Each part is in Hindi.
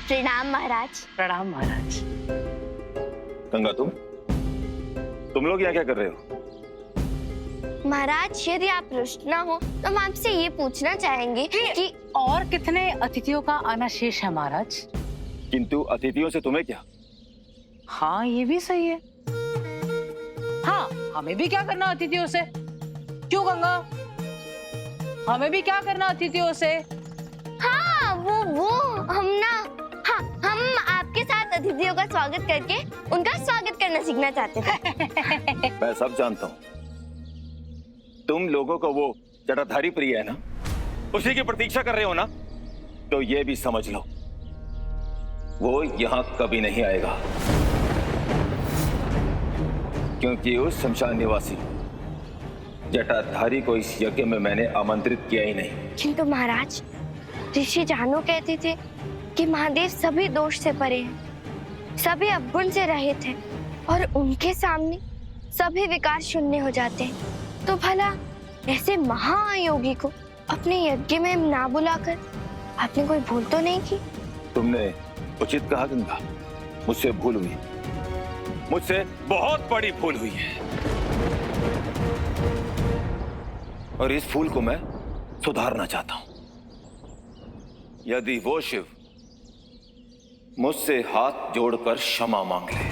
प्रणाम महाराज। प्रणाम महाराज। गंगा, तुम लोग यहाँ क्या कर रहे हो? महाराज, यदि आप रुष्ट ना हो तो हम आपसे ये पूछना चाहेंगे कि और कितने अतिथियों का आना शेष है महाराज? किंतु अतिथियों से तुम्हें क्या? हाँ, ये भी सही है। हाँ, हमें भी क्या करना अतिथियों से? क्यों गंगा, हमें भी क्या करना अतिथियों से? हाँ, वो हम ना, हाँ, हम आपके साथ अतिथियों का स्वागत करके उनका स्वागत करना सीखना चाहते थे। मैं सब जानता हूँ। तुम लोगों को वो जटाधारी प्रिय है ना, उसी की प्रतीक्षा कर रहे हो ना, तो ये भी समझ लो वो यहाँ कभी नहीं आएगा, क्योंकि उस शमशान निवासी जटाधारी को इस यज्ञ में मैंने आमंत्रित किया ही नहीं। किंतु महाराज, ऋषि जानू कहते थे कि महादेव सभी दोष से परे हैं, सभी अवगुण से रहित हैं और उनके सामने सभी विकार शून्य हो जाते हैं। तो भला ऐसे महायोगी को अपने यज्ञ में ना बुलाकर आपने कोई भूल तो नहीं की? तुमने उचित कहा गंगा, मुझसे भूल हुई, मुझसे बहुत बड़ी भूल हुई है, और इस भूल को मैं सुधारना चाहता हूं। यदि वो शिव मुझसे हाथ जोड़कर क्षमा मांग ले,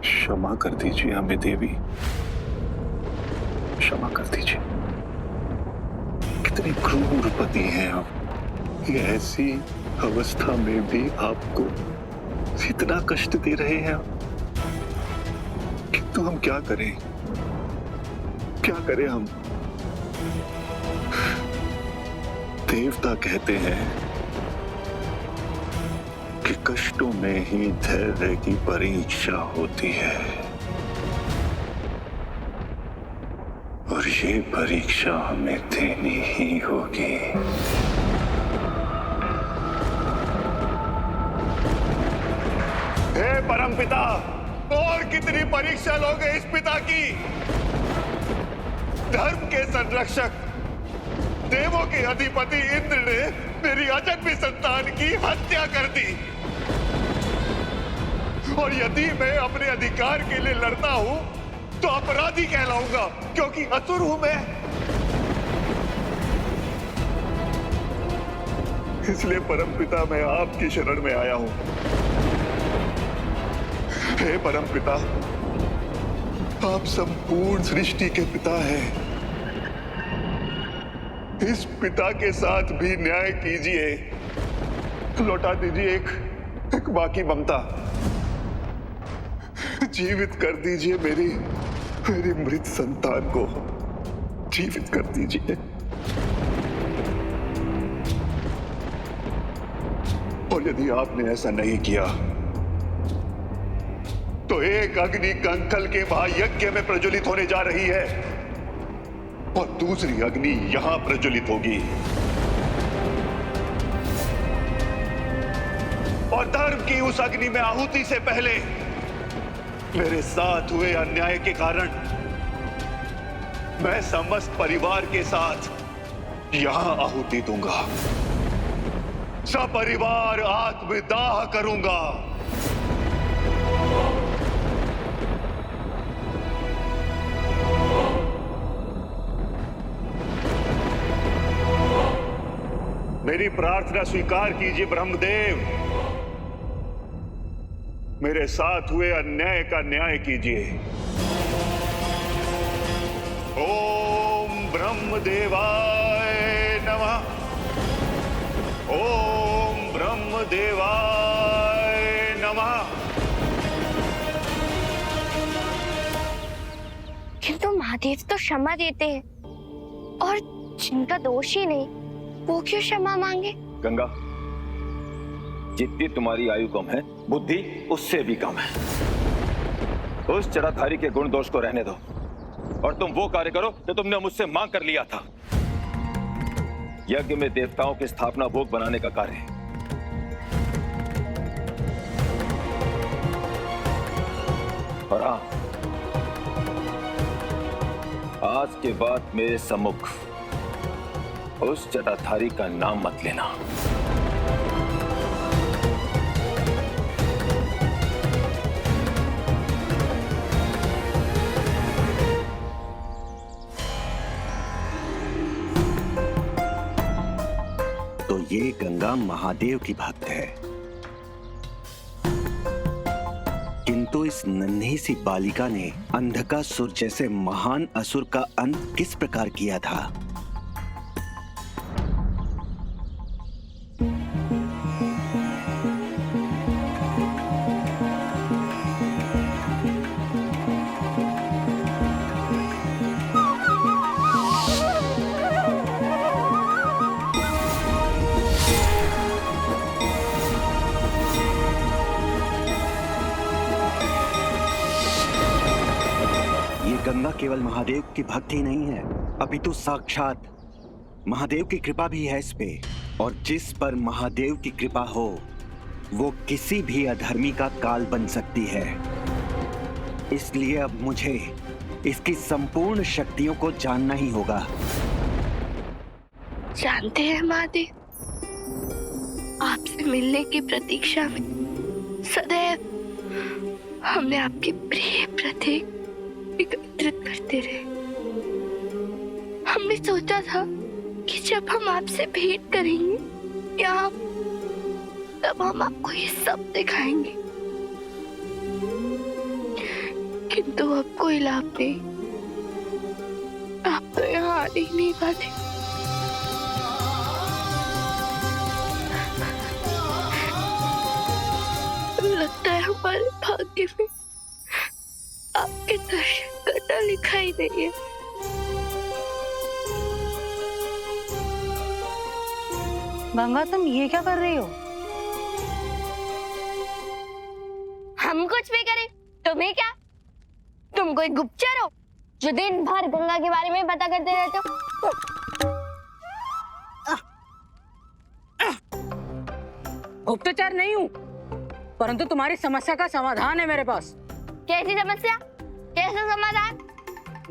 क्षमा कर दीजिए हमें देवी, क्षमा कर दीजिए। कितने क्रूर पति हैं आप, ये ऐसी अवस्था में भी आपको इतना कष्ट दे रहे हैं। किंतु हम क्या करें, क्या करें हम? देवता कहते हैं कि कष्टों में ही धैर्य की परीक्षा होती है, और ये परीक्षा हमें देनी ही होगी। हे परमपिता, और कितनी परीक्षा लोगे इस पिता की? धर्म के संरक्षक, देवों के अधिपति इंद्र ने मेरी अजन्मी संतान की हत्या कर दी, और यदि मैं अपने अधिकार के लिए लड़ता हूं तो अपराधी कहलाऊंगा, क्योंकि असुर हूं मैं। इसलिए परमपिता, मैं आपकी शरण में आया हूं। हे परमपिता, आप संपूर्ण सृष्टि के पिता हैं। इस पिता के साथ भी न्याय कीजिए, लौटा दीजिए एक बाकी ममता, जीवित कर दीजिए मेरी मृत संतान को, जीवित कर दीजिए। और यदि आपने ऐसा नहीं किया तो एक अग्नि कंकल के महायज्ञ में प्रज्वलित होने जा रही है, और दूसरी अग्नि यहां प्रज्वलित होगी, और धर्म की उस अग्नि में आहुति से पहले मेरे साथ हुए अन्याय के कारण मैं समस्त परिवार के साथ यहां आहुति दूंगा, सपरिवार आत्मदाह करूंगा। मेरी प्रार्थना स्वीकार कीजिए ब्रह्मदेव, मेरे साथ हुए अन्याय का न्याय कीजिए। ओम ब्रह्मदेवाय नमः, ओम ब्रह्मदेवाय नमः। किंतु महादेव तो क्षमा देते हैं, और जिनका दोष ही नहीं वो क्यों क्षमा मांगे? गंगा, जितनी तुम्हारी आयु कम है, बुद्धि उससे भी कम है। उस जटाधारी के गुण दोष को रहने दो, और तुम वो कार्य करो जो तुमने मुझसे मांग कर लिया था। यज्ञ में देवताओं की स्थापना भोग बनाने का कार्य। और हाँ, आज के बाद मेरे सम्मुख उस जटाधारी का नाम मत लेना। तो ये गंगा महादेव की भक्त है, किंतु इस नन्ही सी बालिका ने अंधकासुर जैसे महान असुर का अंत किस प्रकार किया था? गंगा केवल महादेव की भक्त ही नहीं है, अपितु साक्षात महादेव की कृपा भी है इस पे। और जिस पर महादेव की कृपा हो वो किसी भी अधर्मी का काल बन सकती है। इसलिए अब मुझे इसकी संपूर्ण शक्तियों को जानना ही होगा। जानते हैं महादेव, आपसे मिलने की प्रतीक्षा में सदैव हमने आपके प्रिय प्रतीक एकत्रित करते रहे। हमने सोचा था कि जब हम आपसे भेंट करेंगे या तब हम आपको ये सब दिखाएंगे, किंतु अब कोई लाभ नहीं। आप तो यहाँ आने ही नहीं पाते। लगता है हमारे भाग्य में आपके दर्शन करना लिखा ही नहीं है। गंगा, तुम ये क्या कर रही हो? हम कुछ भी करें तुम्हें क्या? तुम कोई गुप्तचर हो जो दिन भर गंगा के बारे में पता करते रहते हो? गुप्तचर नहीं हूँ, परंतु तुम्हारी समस्या का समाधान है मेरे पास। कैसी समस्या? कैसा समाधान?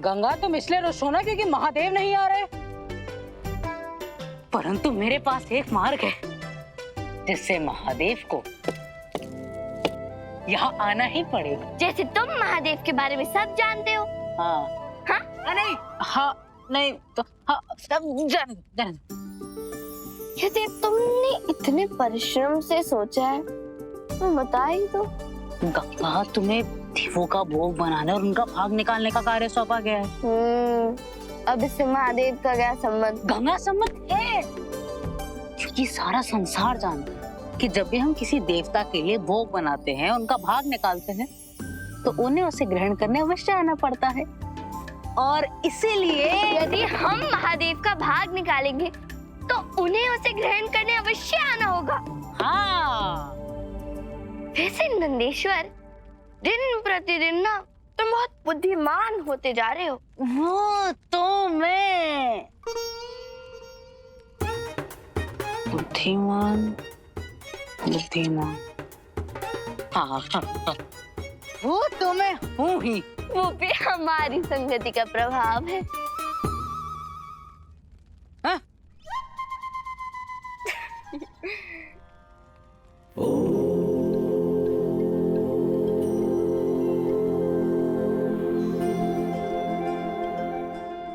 गंगा, तुम इसलिए रुष्ट हो ना क्योंकि महादेव नहीं आ रहे, परंतु मेरे पास एक मार्ग है जिससे महादेव को यहाँ आना ही पड़ेगा। जैसे तुम महादेव के बारे में सब जानते हो। हाँ हाँ? नहीं, हाँ नहीं तो हाँ, सब जान। यदि तुमने इतने परिश्रम से सोचा है तो बता ही दो। गंगा, तुम्हें देवों का भोग बनाने और उनका भाग निकालने का कार्य सौंपा गया है। अब इससे महादेव का क्या संबंध? गंगा, संबंध है, क्योंकि सारा संसार जानता है कि जब भी हम किसी देवता के लिए भोग बनाते हैं, उनका भाग निकालते हैं, तो उन्हें उसे ग्रहण करने अवश्य आना पड़ता है। और इसीलिए यदि हम महादेव का भाग निकालेंगे तो उन्हें उसे ग्रहण करने अवश्य आना होगा। हाँ, वैसे नंदेश्वर, दिन प्रतिदिन ना तुम बहुत बुद्धिमान होते जा रहे हो। वो तो मैं बुद्धिमान हाँ, वो तो मैं हूँ ही। वो भी हमारी संगति का प्रभाव है। हाँ?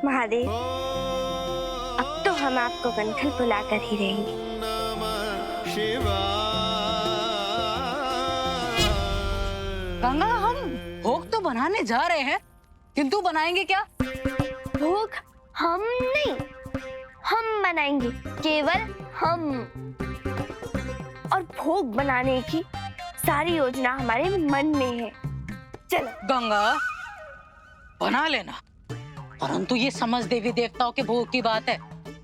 महादेव, अब तो हम आपको कनखल बुलाकर ही रहेंगे। गंगा, हम भोग तो बनाने जा रहे हैं, किंतु बनाएंगे क्या? भोग हम नहीं, हम बनाएंगे, केवल हम। और भोग बनाने की सारी योजना हमारे मन में है। चलो गंगा, बना लेना, परंतु ये समझ देवी देवताओं के भोग की बात है।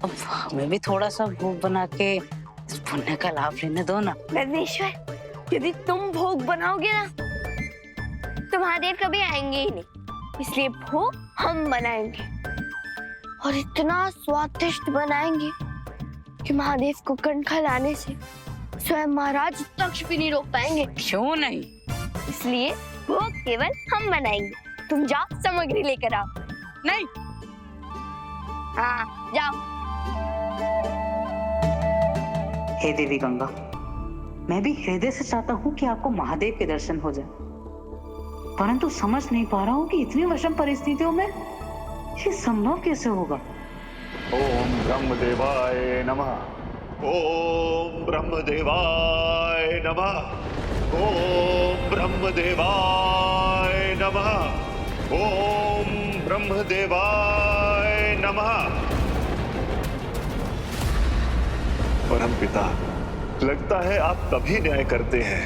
अब हमें भी थोड़ा सा भोग बना के इस पुण्य का लाभ लेने दो ना। नंदेश्वर, यदि तुम भोग बनाओगे ना तो महादेव कभी आएंगे ही नहीं, इसलिए भोग हम बनाएंगे और इतना स्वादिष्ट बनाएंगे कि महादेव को कनखल आने से स्वयं महाराज तक्ष भी नहीं रोक पाएंगे। क्यों नहीं? इसलिए भोग केवल हम बनाएंगे। तुम जाओ, सामग्री लेकर आओ। नहीं, हाँ जाओ। हे देवी गंगा, मैं भी हृदय से चाहता हूँ कि आपको महादेव के दर्शन हो जाए, परंतु समझ नहीं पा रहा हूँ कि इतनी विषम परिस्थितियों में ये संभव कैसे होगा। ओम ब्रह्मदेवाय नमः। ओम ब्रह्मदेवाय नमः। ओम ब्रह्मदेवाय नमः। ओम ब्रह्मदेवाय नमः। परमपिता, लगता है आप तभी न्याय करते हैं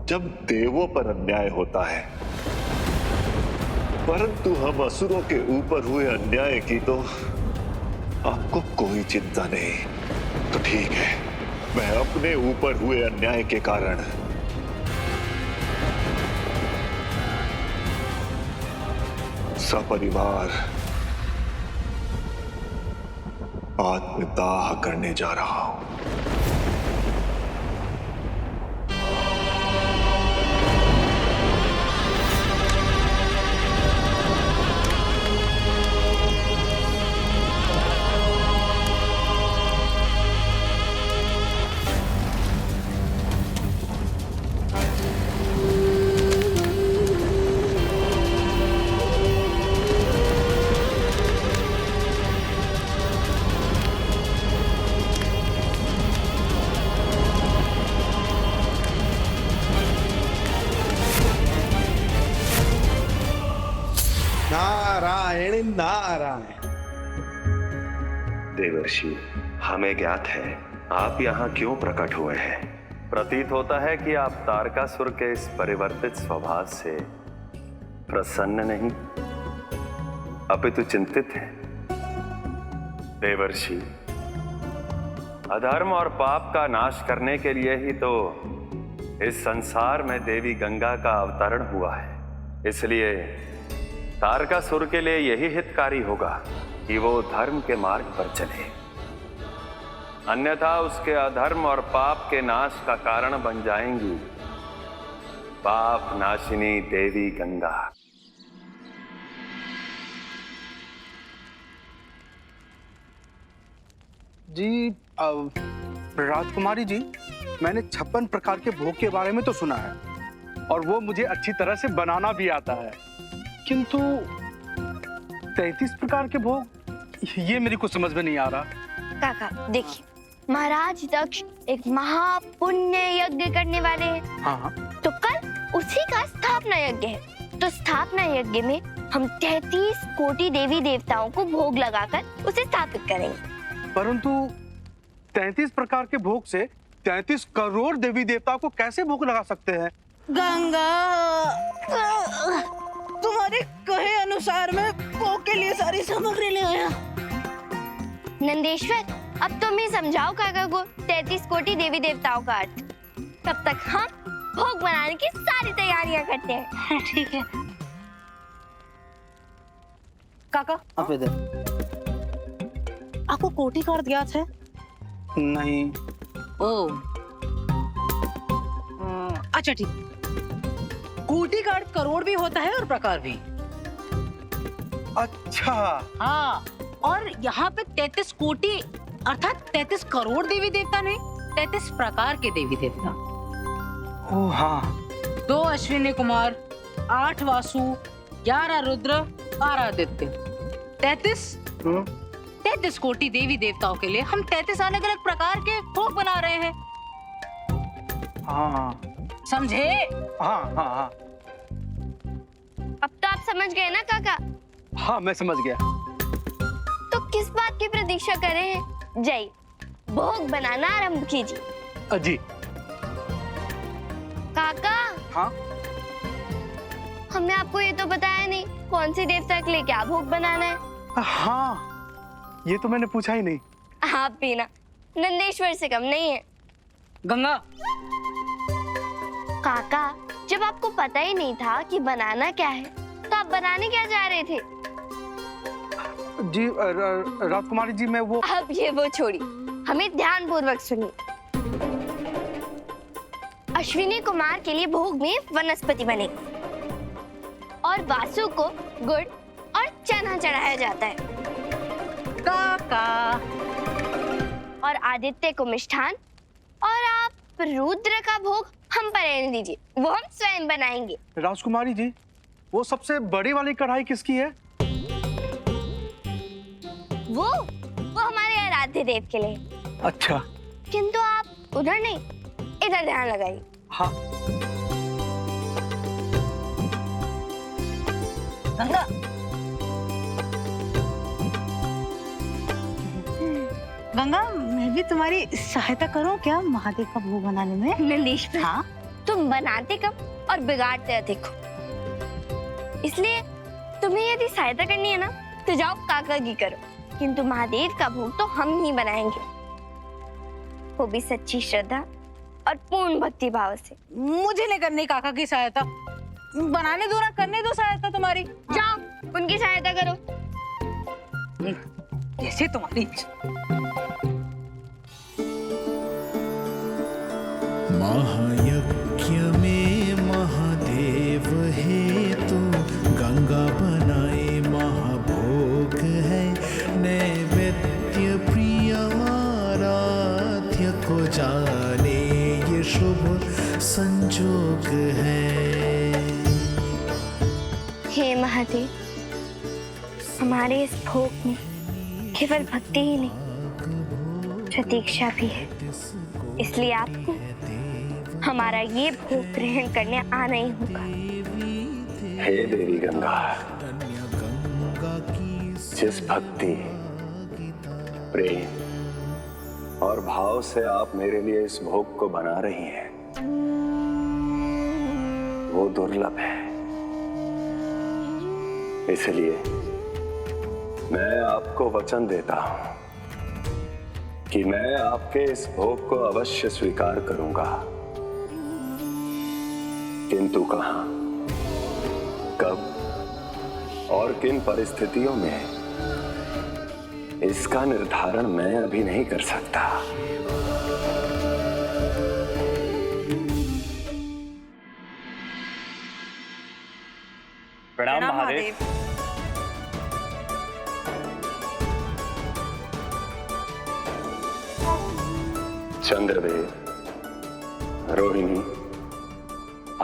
जब देवों पर अन्याय होता है, परंतु हम असुरों के ऊपर हुए अन्याय की तो आपको कोई चिंता नहीं। तो ठीक है, मैं अपने ऊपर हुए अन्याय के कारण सपरिवार आत्मदाह करने जा रहा हूं। नारायण नारायण। देवर्षि, हमें ज्ञात है आप यहाँ क्यों प्रकट हुए हैं। प्रतीत होता है कि आप तारकासुर के इस परिवर्तित स्वभाव से प्रसन्न नहीं, अपितु चिंतित हैं। देवर्षि, अधर्म और पाप का नाश करने के लिए ही तो इस संसार में देवी गंगा का अवतरण हुआ है। इसलिए तारकासुर के लिए यही हितकारी होगा कि वो धर्म के मार्ग पर चले, अन्यथा उसके अधर्म और पाप के नाश का कारण बन जाएंगी पाप नाशिनी देवी गंगा। जी राजकुमारी जी, मैंने 56 प्रकार के भोग के बारे में तो सुना है और वो मुझे अच्छी तरह से बनाना भी आता है, किंतु 33 प्रकार के भोग ये मेरी कुछ समझ में नहीं आ रहा। काका देखिए, महाराज दक्ष एक महापुण्य यज्ञ करने वाले हैं। हाँ, तो कल उसी का स्थापना यज्ञ है। तो स्थापना यज्ञ में हम 33 कोटि देवी देवताओं को भोग लगाकर उसे स्थापित करेंगे। परंतु 33 प्रकार के भोग से 33 करोड़ देवी देवताओं को कैसे भोग लगा सकते हैं? गंगा, तुम्हारे कहे अनुसार मैं भोग के लिए सारी सामग्री ले आया। नंदेश्वर, अब तुम ही समझाओ काका को 33 कोटि देवी देवताओं का अर्थ। तब तक हम भोग बनाने की सारी तैयारियां करते हैं। ठीक है काका, आप इधर। आपको कोटि का अर्थ याद है? नहीं। ओ अच्छा ठीक। कोटि का अर्थ करोड़ भी होता है और प्रकार भी। अच्छा। हाँ, और यहाँ पे 33 कोटि अर्थात 33 करोड़ देवी देवता नहीं, 33 प्रकार के देवी देवता। ओ हाँ। 2 अश्विनी कुमार, 8 वासु, 11 रुद्र, 12 आदित्य। 33 कोटि देवी देवताओं के लिए हम 33 अलग अलग प्रकार के भोग बना रहे हैं। हाँ समझे? हाँ हाँ हाँ अब तो आप समझ गए ना काका? हाँ, मैं समझ गया। तो किस बात की प्रतीक्षा कर रहे हैं? जय, भोग बनाना आरंभ कीजिए। अजी। काका, हाँ, हमने आपको ये तो बताया नहीं कौन सी देवता के लिए क्या भोग बनाना है। हाँ, ये तो मैंने पूछा ही नहीं। आप भी ना नंदेश्वर से कम नहीं है। गंगा, काका, जब आपको पता ही नहीं था कि बनाना क्या है, तो आप बनाने क्या जा रहे थे? जी राजकुमारी जी, मैं वो। अब ये वो छोड़ी, हमें ध्यानपूर्वक सुनिए। अश्विनी कुमार के लिए भोग में वनस्पति बनेगी और वासु को गुड़ और बच्चा ना चढ़ाया जाता है। काका, और आदित्य को मिष्ठान, और आप रुद्र का भोग हम पर रहने दीजिए, वो हम स्वयं बनाएंगे। राजकुमारी जी, वो सबसे बड़ी वाली कढ़ाई किसकी है? वो हमारे आराध्य देव के लिए। अच्छा। किंतु आप उधर नहीं, इधर ध्यान लगाइए। हाँ। गंगा, गंगा, मैं भी तुम्हारी सहायता करूं क्या महादेव का भोग बनाने में? नंदीश, हाँ, तुम बनाते कम और बिगाड़ते अधिक हो, इसलिए तुम्हें यदि सहायता करनी है ना तो जाओ काका की करो, किंतु महादेव का भोग तो हम ही बनाएंगे, वो भी सच्ची श्रद्धा और पूर्ण भक्ति भाव से। मुझे नहीं करनी काका की सहायता, बनाने दो ना, करने दो सहायता तुम्हारी। जाओ उनकी सहायता करो। कैसे तुम्हारी? महायज्ञ में महादेव है तो गंगा बनाए महाभोग है, नैवेद्य प्रिय आराध्य को जाने ये शुभ संजोग है। हे महादेव, हमारे इस भोग में केवल भक्ति ही नहीं, प्रतीक्षा भी है, इसलिए आपको हमारा ये भोग ग्रहण करने आना ही होगा। हे देवी गंगा, जिस भक्ति, प्रेम और भाव से आप मेरे लिए इस भोग को बना रही हैं, वो दुर्लभ है। इसलिए मैं आपको वचन देता हूं कि मैं आपके इस भोग को अवश्य स्वीकार करूंगा, किंतु कहां, कब और किन परिस्थितियों में, इसका निर्धारण मैं अभी नहीं कर सकता। प्रणाम महादेव। चंद्रदेव, रोहिणी,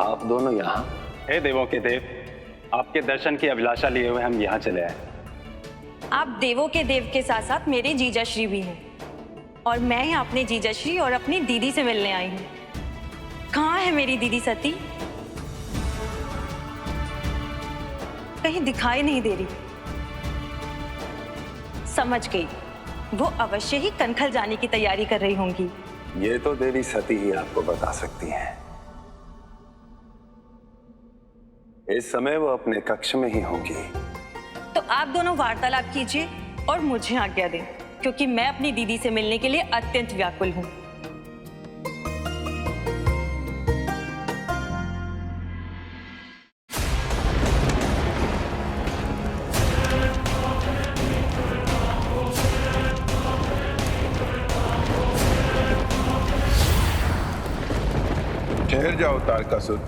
आप दोनों यहाँ? हे देवों के देव, आपके दर्शन की अभिलाषा लिए हुए हम यहाँ चले आए। आप देवों के देव के साथ साथ मेरे जीजाश्री भी हैं, और मैं यहाँ अपने जीजाश्री और अपनी दीदी से मिलने आई हूँ। कहाँ है मेरी दीदी सती? कहीं दिखाई नहीं दे रही। समझ गई, वो अवश्य ही कनखल जाने की तैयारी कर रही होंगी। ये तो देवी सती ही आपको बता सकती हैं। इस समय वो अपने कक्ष में ही होंगी। तो आप दोनों वार्तालाप कीजिए और मुझे आज्ञा दें, क्योंकि मैं अपनी दीदी से मिलने के लिए अत्यंत व्याकुल हूँ। ठहर जाओ तारकासुर।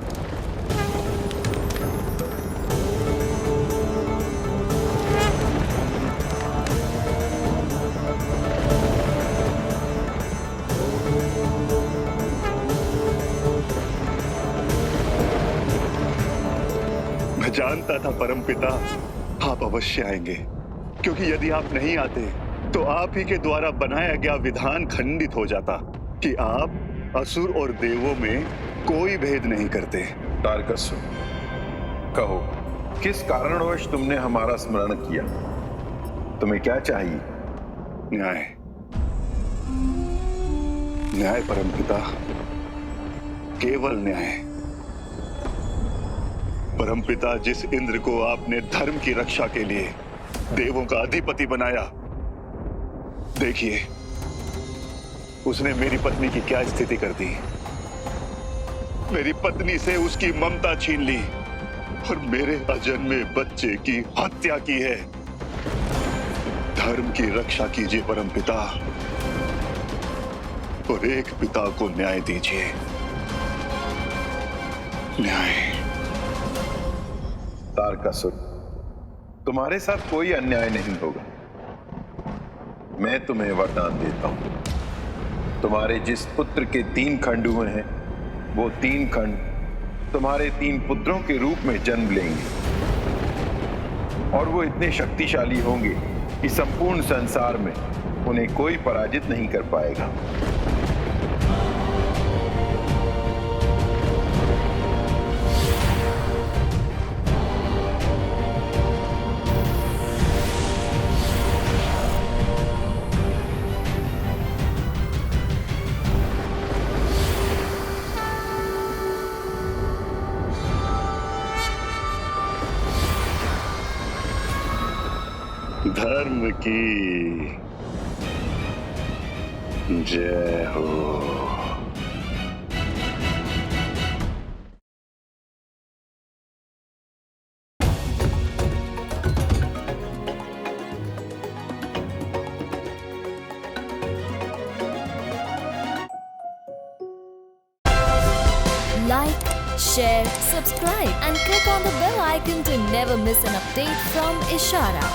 मैं जानता था परमपिता, आप अवश्य आएंगे, क्योंकि यदि आप नहीं आते तो आप ही के द्वारा बनाया गया विधान खंडित हो जाता कि आप असुर और देवों में कोई भेद नहीं करते। तारकासुर, कहो किस कारणवश तुमने हमारा स्मरण किया? तुम्हें क्या चाहिए? न्याय, न्याय परमपिता, केवल न्याय। परमपिता, जिस इंद्र को आपने धर्म की रक्षा के लिए देवों का अधिपति बनाया, देखिए उसने मेरी पत्नी की क्या स्थिति कर दी। मेरी पत्नी से उसकी ममता छीन ली और मेरे अजन्मे बच्चे की हत्या की है। धर्म की रक्षा कीजिए परमपिता, और एक पिता को न्याय दीजिए। न्याय। तारकासुर, तुम्हारे साथ कोई अन्याय नहीं होगा। मैं तुम्हें वरदान देता हूं, तुम्हारे जिस पुत्र के 3 खंड हुए हैं, वो 3 खंड तुम्हारे 3 पुत्रों के रूप में जन्म लेंगे और वो इतने शक्तिशाली होंगे कि संपूर्ण संसार में उन्हें कोई पराजित नहीं कर पाएगा। धर्म की जय हो। Like, share, subscribe and click on the bell icon to never miss an update from Ishara.